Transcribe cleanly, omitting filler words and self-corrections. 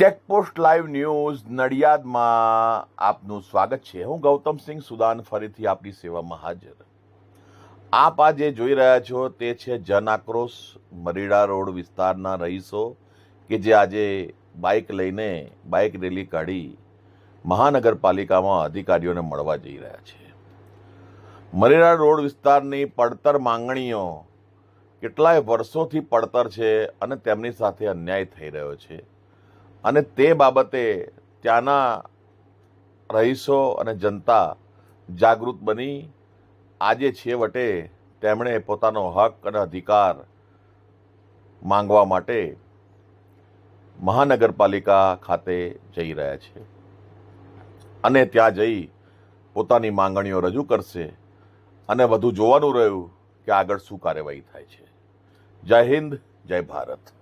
Checkpost live news નડિયાદમાં આપનું સ્વાગત છે. હું ગૌતમસિંહ સુદાન ફરીથી આપની સેવામાં હાજર. આપ આ જે જોઈ રહ્યા છો તે છે જન આક્રોશ. મરીડા રોડ વિસ્તારના રહીશો કે જે આજે બાઇક લઈને બાઇક રેલી કાઢી મહાનગરપાલિકામાં અધિકારીઓને મળવા જઈ રહ્યા છે. મરીડા રોડ વિસ્તારની પડતર માંગણીઓ કેટલાય વર્ષોથી પડતર છે અને તેમની સાથે અન્યાય થઈ રહ્યો છે અને તે બાબતે ત્યાંના રહીશો અને જનતા જાગૃત બની આજે છેવટે તેમણે પોતાનો હક અને અધિકાર માંગવા માટે મહાનગરપાલિકા ખાતે જઈ રહ્યા છે અને ત્યાં જઈ પોતાની માંગણીઓ રજૂ કરશે અને વધુ જોવાનું રહ્યું કે આગળ શું કાર્યવાહી થાય છે. જય હિન્દ, જય ભારત.